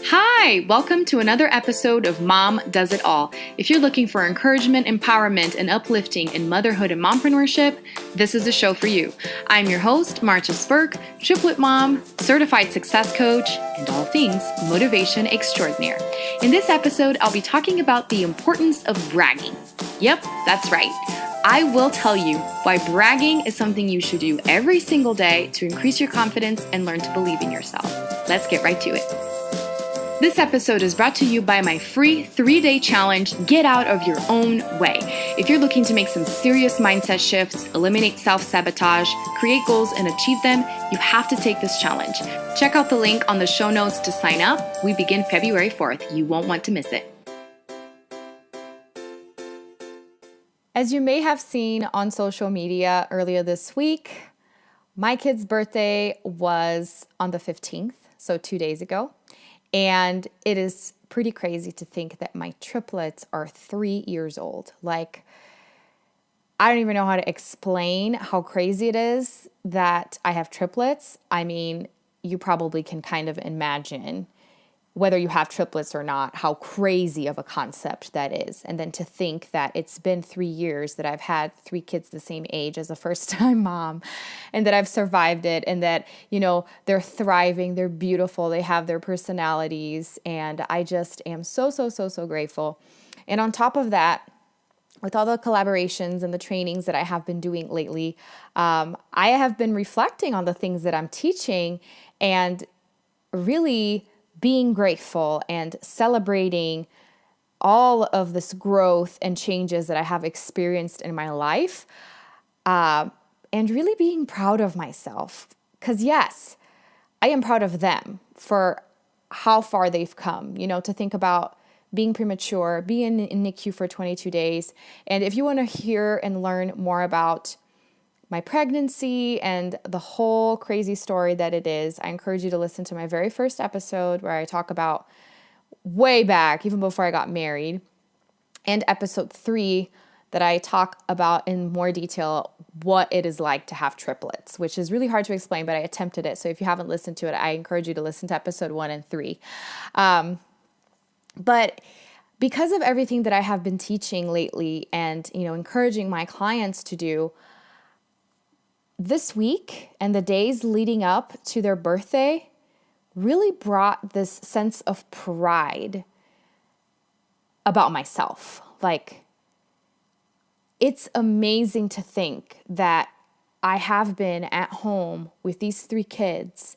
Hi, welcome to another episode of Mom Does It All. If you're looking for encouragement, empowerment, and uplifting in motherhood and mompreneurship, this is the show for you. I'm your host, Marcia Spurk, triplet mom, certified success coach, and all things motivation extraordinaire. In this episode, I'll be talking about the importance of bragging. Yep, that's right. I will tell you why bragging is something you should do every single day to increase your confidence and learn to believe in yourself. Let's get right to it. This episode is brought to you by my free 3-day challenge, Get Out of Your Own Way. If you're looking to make some serious mindset shifts, eliminate self-sabotage, create goals, and achieve them, you have to take this challenge. Check out the link on the show notes to sign up. We begin February 4th. You won't want to miss it. As you may have seen on social media earlier this week, my kid's birthday was on the 15th, so 2 days ago. And it is pretty crazy to think that my triplets are 3 years old. Like, I don't even know how to explain how crazy it is that I have triplets. I mean, you probably can kind of imagine, whether you have triplets or not, how crazy of a concept that is. And then to think that it's been 3 years that I've had 3 kids the same age as a first-time mom, and that I've survived it, and that, you know, they're thriving, they're beautiful, they have their personalities, and I just am so grateful. And on top of that, with all the collaborations and the trainings that I have been doing lately, I have been reflecting on the things that I'm teaching and really being grateful and celebrating all of this growth and changes that I have experienced in my life, and really being proud of myself. Because yes, I am proud of them for how far they've come, you know, to think about being premature, being in NICU for 22 days. And if you want to hear and learn more about my pregnancy and the whole crazy story that it is, I encourage you to listen to my very first episode where I talk about way back, even before I got married, and episode 3 that I talk about in more detail what it is like to have triplets, which is really hard to explain, but I attempted it. So if you haven't listened to it, I encourage you to listen to episode 1 and 3. But because of everything that I have been teaching lately and, you know, encouraging my clients to do, this week and the days leading up to their birthday really brought this sense of pride about myself. Like, it's amazing to think that I have been at home with these 3 kids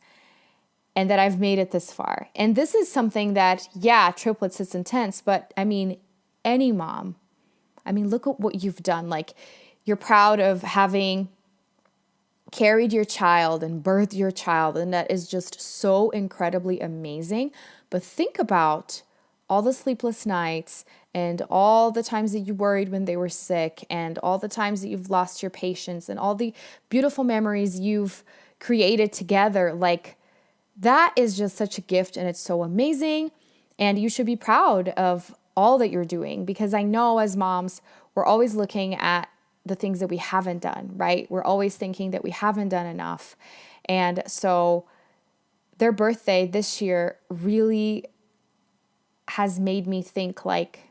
and that I've made it this far. And this is something that, yeah, triplets is intense, but I mean, any mom, I mean, look at what you've done. Like, you're proud of having carried your child and birthed your child, and that is just so incredibly amazing. But think about all the sleepless nights and all the times that you worried when they were sick and all the times that you've lost your patience and all the beautiful memories you've created together. Like, that is just such a gift, and it's so amazing. And you should be proud of all that you're doing, because I know as moms, we're always looking at the things that we haven't done, right? We're always thinking that we haven't done enough. And so their birthday this year really has made me think, like,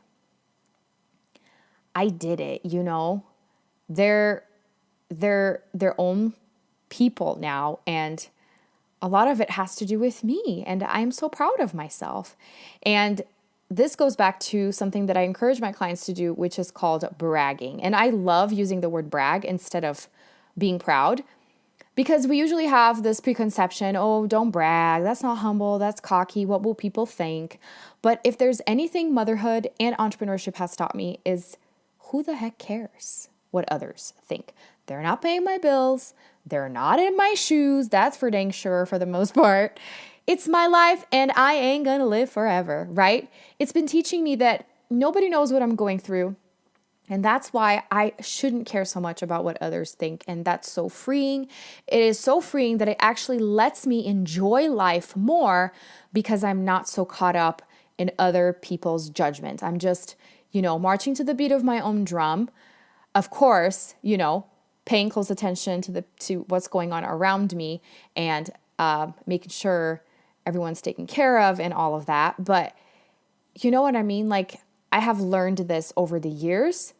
I did it, you know? They're their own people now, and a lot of it has to do with me, and I'm so proud of myself. And this goes back to something that I encourage my clients to do, which is called bragging. And I love using the word brag instead of being proud, because we usually have this preconception, oh, don't brag, that's not humble, that's cocky, what will people think? But if there's anything motherhood and entrepreneurship has taught me, is who the heck cares what others think? They're not paying my bills, they're not in my shoes, that's for dang sure for the most part. It's my life, and I ain't gonna live forever, right? It's been teaching me that nobody knows what I'm going through, and that's why I shouldn't care so much about what others think, and that's so freeing. It is so freeing that it actually lets me enjoy life more because I'm not so caught up in other people's judgment. I'm just, you know, marching to the beat of my own drum. Of course, you know, paying close attention to what's going on around me and making sure everyone's taken care of and all of that. But you know what I mean? Like, I have learned this over the years,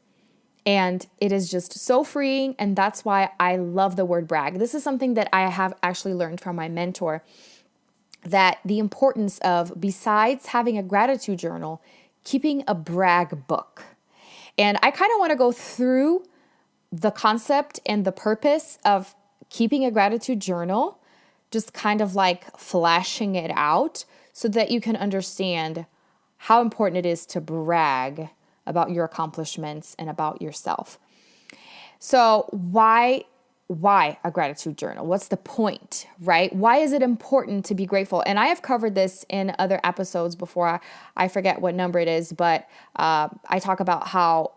and it is just so freeing. And that's why I love the word brag. This is something that I have actually learned from my mentor, that the importance of, besides having a gratitude journal, keeping a brag book. And I kind of want to go through the concept and the purpose of keeping a gratitude journal, just kind of like flashing it out so that you can understand how important it is to brag about your accomplishments and about yourself. So why a gratitude journal? What's the point, right? Why is it important to be grateful? And I have covered this in other episodes before. I forget what number it is, but I talk about how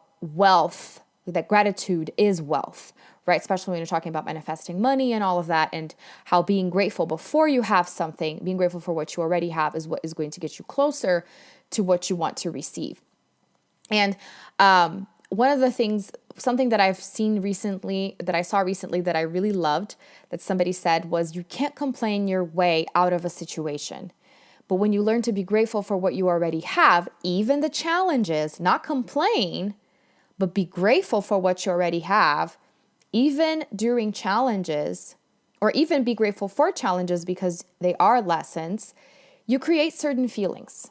that gratitude is wealth, right? Especially when you're talking about manifesting money and all of that, and how being grateful before you have something, being grateful for what you already have, is what is going to get you closer to what you want to receive. And one of the things, something that I've seen recently, that I saw recently that I really loved, that somebody said was, you can't complain your way out of a situation. But when you learn to be grateful for what you already have, even the challenges, not complain, but be grateful for what you already have, even during challenges, or even be grateful for challenges because they are lessons, you create certain feelings,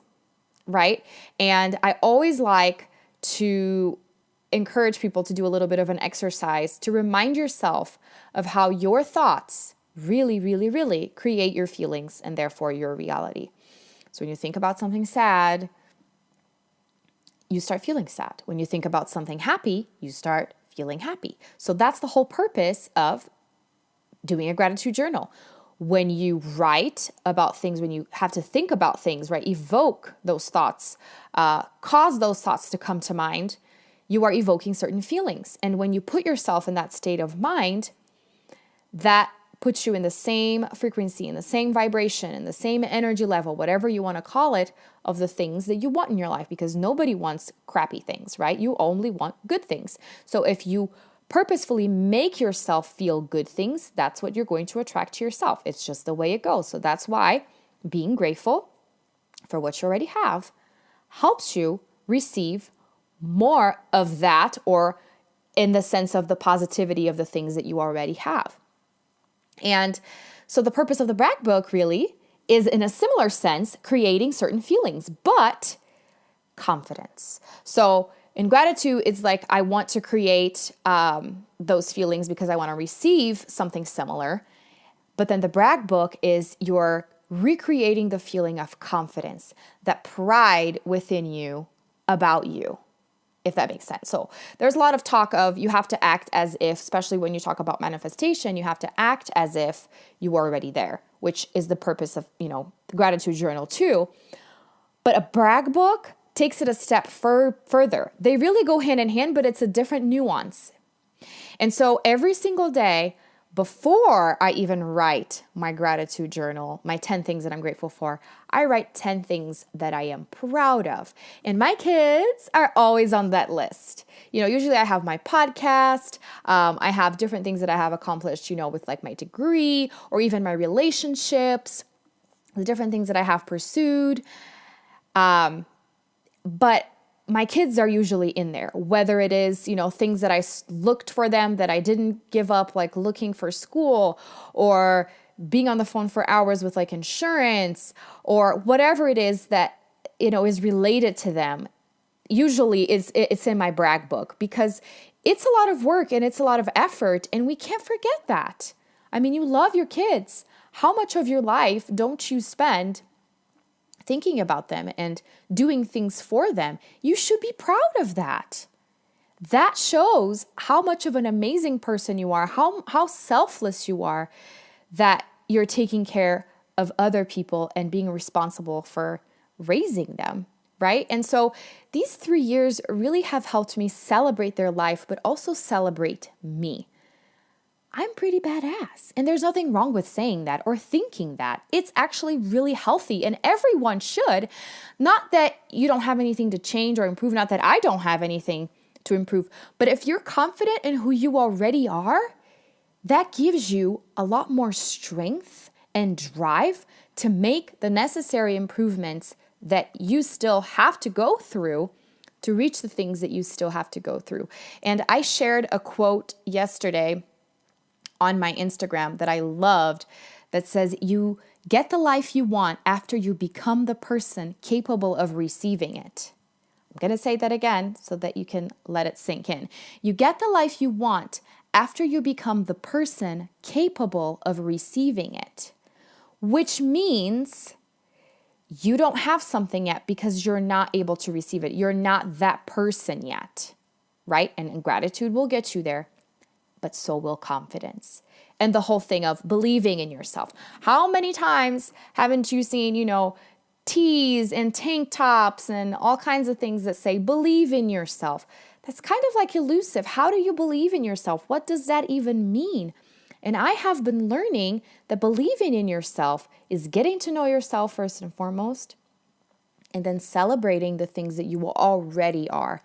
right? And I always like to encourage people to do a little bit of an exercise to remind yourself of how your thoughts really, really, really create your feelings and therefore your reality. So when you think about something sad, you start feeling sad. When you think about something happy, you start feeling happy. So that's the whole purpose of doing a gratitude journal. When you write about things, when you have to think about things, right, evoke those thoughts, cause those thoughts to come to mind, you are evoking certain feelings. And when you put yourself in that state of mind, that puts you in the same frequency, in the same vibration, in the same energy level, whatever you want to call it, of the things that you want in your life, because nobody wants crappy things, right? You only want good things. So if you purposefully make yourself feel good things, that's what you're going to attract to yourself. It's just the way it goes. So that's why being grateful for what you already have helps you receive more of that, or in the sense of the positivity of the things that you already have. And so the purpose of the brag book really is, in a similar sense, creating certain feelings, but confidence. So in gratitude, it's like, I want to create those feelings because I want to receive something similar. But then the brag book is you're recreating the feeling of confidence, that pride within you about you, if that makes sense. So there's a lot of talk of you have to act as if, especially when you talk about manifestation, you have to act as if you are already there, which is the purpose of, the gratitude journal too. But a brag book takes it a step further. They really go hand in hand, but it's a different nuance. And so every single day, before I even write my gratitude journal, my 10 things that I'm grateful for, I write 10 things that I am proud of. And my kids are always on that list. Usually I have my podcast. I have different things that I have accomplished, with like my degree, or even my relationships, the different things that I have pursued. But my kids are usually in there, whether it is, things that I looked for them that I didn't give up, like looking for school, or being on the phone for hours with like insurance, or whatever it is that, is related to them. Usually it's in my brag book, because it's a lot of work and it's a lot of effort, and we can't forget that. I mean, you love your kids. How much of your life don't you spend thinking about them and doing things for them? You should be proud of that. That shows how much of an amazing person you are, how selfless you are, that you're taking care of other people and being responsible for raising them, right? And so these 3 years really have helped me celebrate their life, but also celebrate me. I'm pretty badass. And there's nothing wrong with saying that or thinking that. It's actually really healthy, and everyone should. Not that you don't have anything to change or improve, not that I don't have anything to improve, but if you're confident in who you already are, that gives you a lot more strength and drive to make the necessary improvements that you still have to go through to reach the things that you still have to go through. And I shared a quote yesterday on my Instagram that I loved that says, "You get the life you want after you become the person capable of receiving it." I'm going to say that again so that you can let it sink in. You get the life you want after you become the person capable of receiving it, which means you don't have something yet because you're not able to receive it. You're not that person yet, right? And gratitude will get you there, but so will confidence. And the whole thing of believing in yourself. How many times haven't you seen, tees and tank tops and all kinds of things that say, believe in yourself? That's kind of like elusive. How do you believe in yourself? What does that even mean? And I have been learning that believing in yourself is getting to know yourself first and foremost, and then celebrating the things that you already are.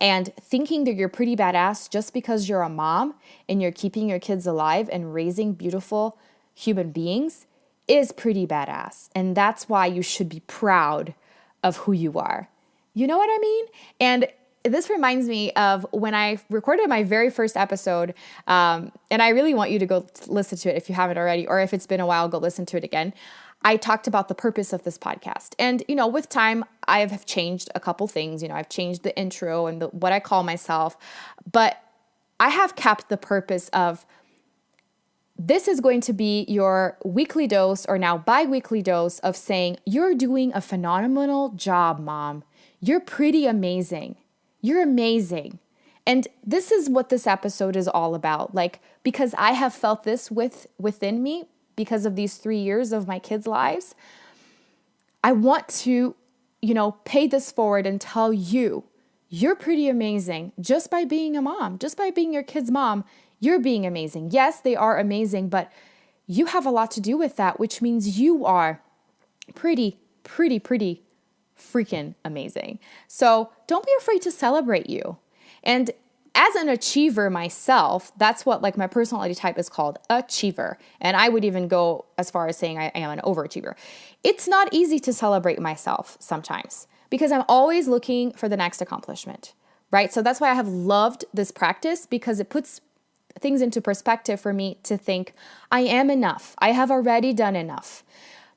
And thinking that you're pretty badass just because you're a mom and you're keeping your kids alive and raising beautiful human beings is pretty badass. And that's why you should be proud of who you are. You know what I mean? And this reminds me of when I recorded my very first episode, and I really want you to go listen to it if you haven't already, or if it's been a while, go listen to it again. I talked about the purpose of this podcast. And, with time, I have changed a couple things. I've changed the intro and what I call myself, but I have kept the purpose of this is going to be your weekly dose, or now bi-weekly dose, of saying, you're doing a phenomenal job, Mom. You're pretty amazing. You're amazing. And this is what this episode is all about. Because I have felt this within me because of these 3 years of my kids' lives, I want to, pay this forward and tell you, you're pretty amazing just by being a mom, just by being your kid's mom. You're being amazing. Yes, they are amazing, but you have a lot to do with that, which means you are pretty freaking amazing. So don't be afraid to celebrate you. And as an achiever myself, that's what my personality type is called, achiever. And I would even go as far as saying I am an overachiever. It's not easy to celebrate myself sometimes because I'm always looking for the next accomplishment, right? So that's why I have loved this practice, because it puts things into perspective for me to think, I am enough. I have already done enough.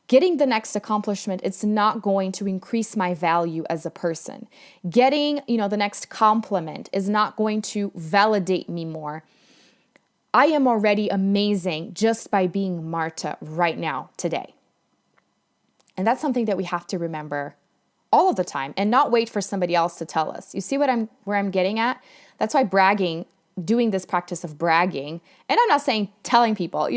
Getting the next accomplishment, it's not going to increase my value as a person. Getting, the next compliment is not going to validate me more. I am already amazing just by being Marta right now, today. And that's something that we have to remember all of the time and not wait for somebody else to tell us. You see where I'm getting at? That's why bragging, doing this practice of bragging, and I'm not saying telling people,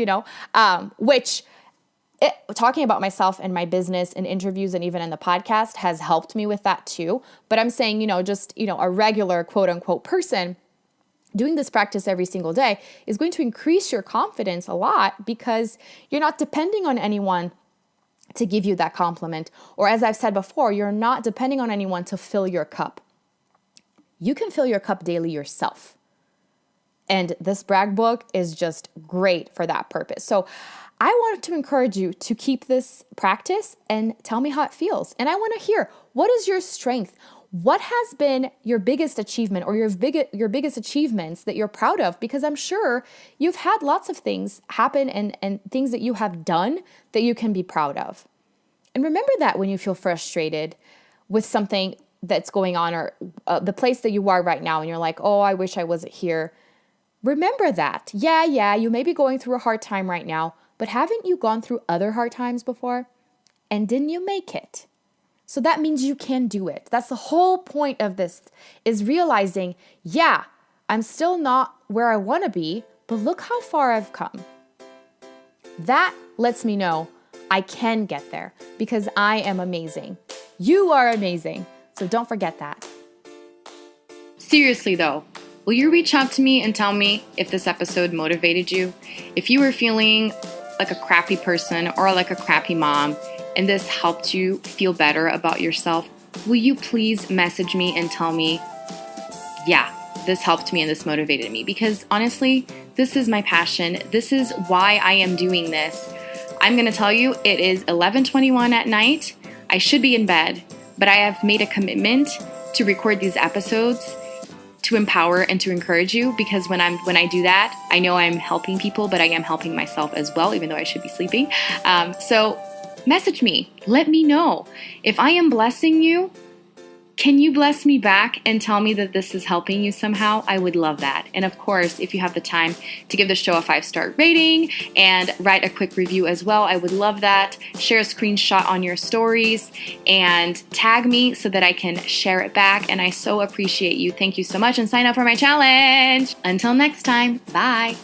talking about myself and my business in interviews and even in the podcast has helped me with that too. But I'm saying, a regular quote unquote person doing this practice every single day is going to increase your confidence a lot, because you're not depending on anyone to give you that compliment. Or as I've said before, you're not depending on anyone to fill your cup. You can fill your cup daily yourself. And this brag book is just great for that purpose. So I wanted to encourage you to keep this practice and tell me how it feels. And I want to hear, what is your strength? What has been your biggest achievement, or your biggest achievements that you're proud of? Because I'm sure you've had lots of things happen and things that you have done that you can be proud of. And remember that when you feel frustrated with something that's going on, or the place that you are right now, and you're like, oh, I wish I wasn't here. Remember that. Yeah, you may be going through a hard time right now, but haven't you gone through other hard times before? And didn't you make it? So that means you can do it. That's the whole point of this, is realizing, yeah, I'm still not where I want to be, but look how far I've come. That lets me know I can get there, because I am amazing. You are amazing. So don't forget that. Seriously though, will you reach out to me and tell me if this episode motivated you? If you were feeling like a crappy person or like a crappy mom, and this helped you feel better about yourself, will you please message me and tell me, yeah, this helped me and this motivated me? Because honestly, this is my passion. This is why I am doing this. I'm going to tell you, it is 11:21 at night. I should be in bed, but I have made a commitment to record these episodes to empower and to encourage you, because when I do that, I know I'm helping people, but I am helping myself as well, even though I should be sleeping. So message me. Let me know. If I am blessing you, can you bless me back and tell me that this is helping you somehow? I would love that. And of course, if you have the time to give the show a 5-star rating and write a quick review as well, I would love that. Share a screenshot on your stories and tag me so that I can share it back. And I so appreciate you. Thank you so much, and sign up for my challenge. Until next time, bye.